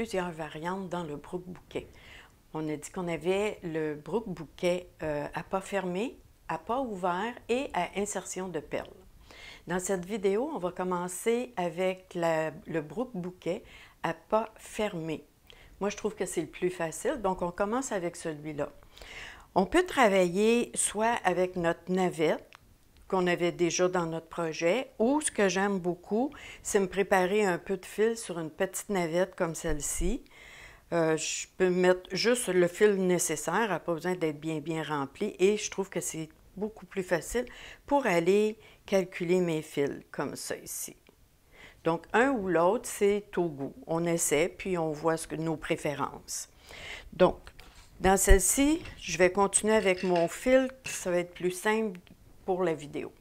plusieurs variantes dans le broc-bouquet. On a dit qu'on avait le broc-bouquet à pas fermé, à pas ouvert et à insertion de perles. Dans cette vidéo, on va commencer avec le broc-bouquet à pas fermé. Moi, je trouve que c'est le plus facile, donc on commence avec celui-là. On peut travailler soit avec notre navette, qu'on avait déjà dans notre projet, ou ce que j'aime beaucoup, c'est me préparer un peu de fil sur une petite navette comme celle-ci. Je peux mettre juste le fil nécessaire, elle n'a pas besoin d'être bien rempli, et je trouve que c'est beaucoup plus facile pour aller calculer mes fils, comme ça ici. Donc, un ou l'autre, c'est au goût. On essaie, puis on voit nos préférences. Donc, dans celle-ci, je vais continuer avec mon fil, ça va être plus simple pour la vidéo.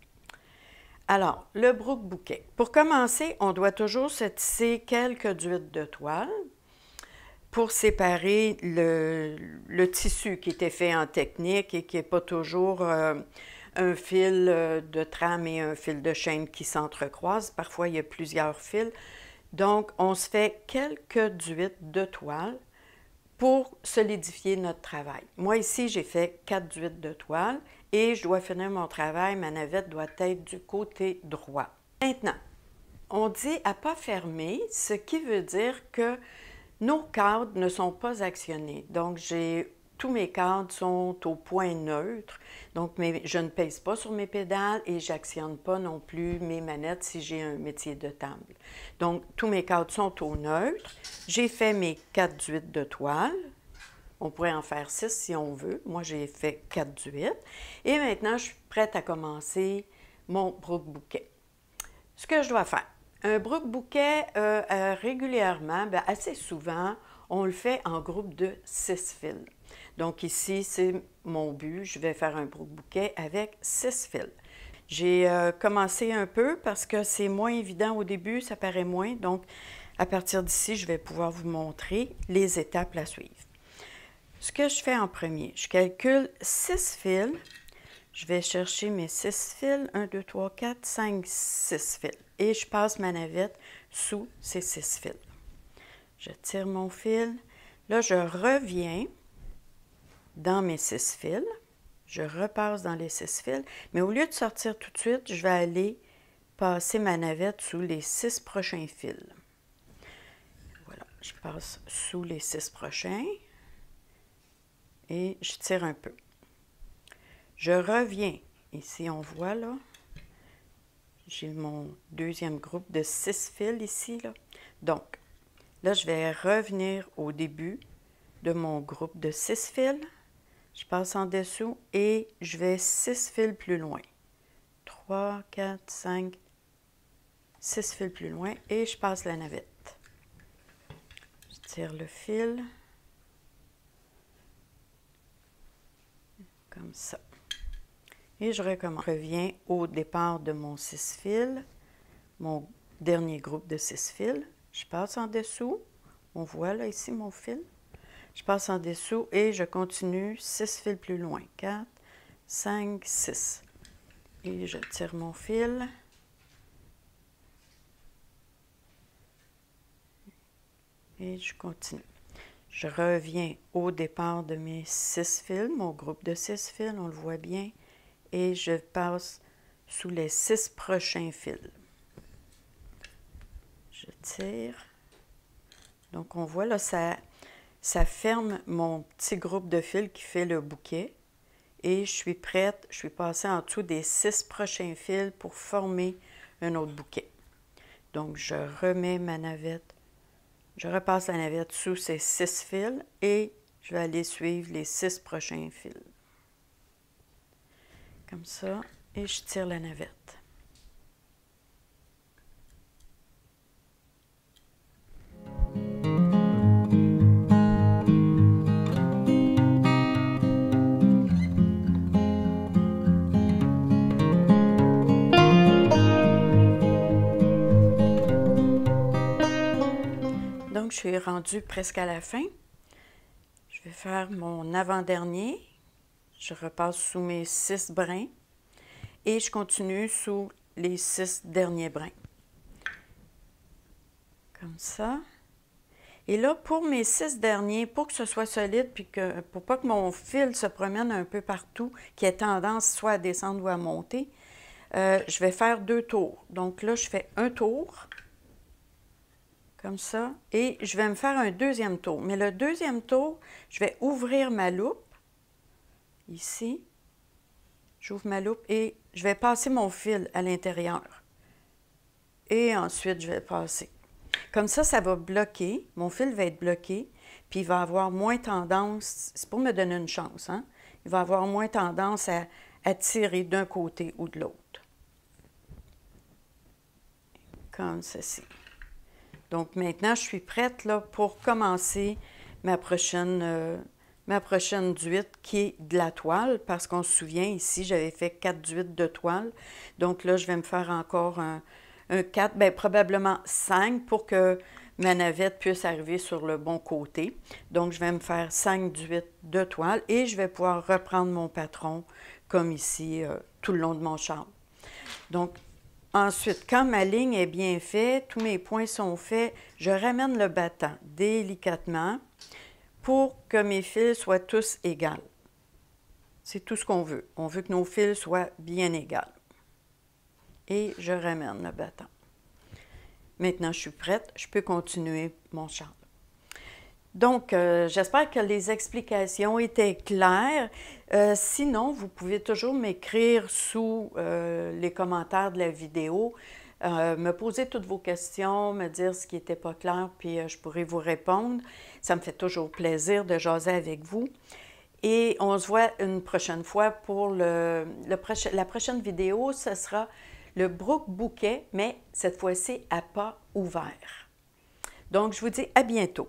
Alors, le broc-bouquet. Pour commencer, on doit toujours se tisser quelques d'huile de toile pour séparer le tissu qui était fait en technique et qui n'est pas toujours un fil de trame et un fil de chaîne qui s'entrecroisent. Parfois, il y a plusieurs fils. Donc, on se fait quelques d'huile de toile pour solidifier notre travail. Moi, ici, j'ai fait 4 d'huile de toile et je dois finir mon travail. Ma navette doit être du côté droit. Maintenant, on dit à pas fermer, ce qui veut dire que nos cadres ne sont pas actionnés. Donc, tous mes cadres sont au point neutre. Donc, je ne pèse pas sur mes pédales et j'actionne pas non plus mes manettes si j'ai un métier de table. Donc, tous mes cadres sont au neutre. J'ai fait mes 4 d'huile de toile. On pourrait en faire 6 si on veut. Moi, j'ai fait 4 d'huile. Et maintenant, je suis prête à commencer mon broc-bouquet. Ce que je dois faire. Un broc-bouquet, régulièrement, assez souvent, on le fait en groupe de 6 fils. Donc ici, c'est mon but. Je vais faire un broc-bouquet avec 6 fils. J'ai commencé un peu parce que c'est moins évident au début, ça paraît moins. Donc, à partir d'ici, je vais pouvoir vous montrer les étapes à suivre. Ce que je fais en premier, je calcule 6 fils. Je vais chercher mes 6 fils. 1, 2, 3, 4, 5, 6 fils. Et je passe ma navette sous ces 6 fils. Je tire mon fil. Là, je reviens dans mes 6 fils. Je repasse dans les 6 fils. Mais au lieu de sortir tout de suite, je vais aller passer ma navette sous les 6 prochains fils. Voilà, je passe sous les 6 prochains. Et je tire un peu. Je reviens. Ici, on voit, là, j'ai mon deuxième groupe de 6 fils ici, là. Donc, là, je vais revenir au début de mon groupe de 6 fils. Je passe en dessous et je vais 6 fils plus loin. 3, 4, 5, 6 fils plus loin et je passe la navette. Je tire le fil. Comme ça. Et je recommence. Je reviens au départ de mon 6 fils, mon dernier groupe de 6 fils. Je passe en dessous. On voit là ici mon fil. Je passe en dessous et je continue 6 fils plus loin. 4, 5, 6. Et je tire mon fil. Et je continue. Je reviens au départ de mes 6 fils, mon groupe de 6 fils, on le voit bien. Et je passe sous les 6 prochains fils. Je tire. Donc, on voit là, ça ferme mon petit groupe de fils qui fait le bouquet. Et je suis prête, je suis passée en dessous des 6 prochains fils pour former un autre bouquet. Donc, je remets ma navette. Je repasse la navette sous ces 6 fils et je vais aller suivre les 6 prochains fils. Comme ça, et je tire la navette. Donc, je suis rendue presque à la fin. Je vais faire mon avant-dernier. Je repasse sous mes 6 brins et je continue sous les 6 derniers brins. Comme ça. Et là, pour mes 6 derniers, pour que ce soit solide, puis pour pas que mon fil se promène un peu partout, qui ait tendance soit à descendre ou à monter, je vais faire 2 tours. Donc là, je fais un tour, comme ça, et je vais me faire un deuxième tour. Mais le deuxième tour, je vais ouvrir ma loupe, ici. J'ouvre ma loupe et je vais passer mon fil à l'intérieur. Et ensuite, je vais passer. Comme ça va bloquer, mon fil va être bloqué, puis il va avoir moins tendance, c'est pour me donner une chance, hein? Il va avoir moins tendance à tirer d'un côté ou de l'autre. Comme ceci. Donc maintenant, je suis prête là, pour commencer ma prochaine duite qui est de la toile, parce qu'on se souvient, ici, j'avais fait 4 duites de toile. Donc là, je vais me faire encore un 4, bien, probablement 5 pour que ma navette puisse arriver sur le bon côté. Donc, je vais me faire 5 duites de toile et je vais pouvoir reprendre mon patron comme ici tout le long de mon châle. Donc, ensuite, quand ma ligne est bien faite, tous mes points sont faits, je ramène le battant délicatement pour que mes fils soient tous égaux. C'est tout ce qu'on veut. On veut que nos fils soient bien égaux. Et je ramène le battant. Maintenant, je suis prête. Je peux continuer mon châle. Donc, j'espère que les explications étaient claires. Sinon, vous pouvez toujours m'écrire sous les commentaires de la vidéo, me poser toutes vos questions, me dire ce qui n'était pas clair, puis je pourrai vous répondre. Ça me fait toujours plaisir de jaser avec vous. Et on se voit une prochaine fois pour la prochaine vidéo. Ce sera le broc bouquet, mais cette fois-ci à pas ouvert. Donc, je vous dis à bientôt.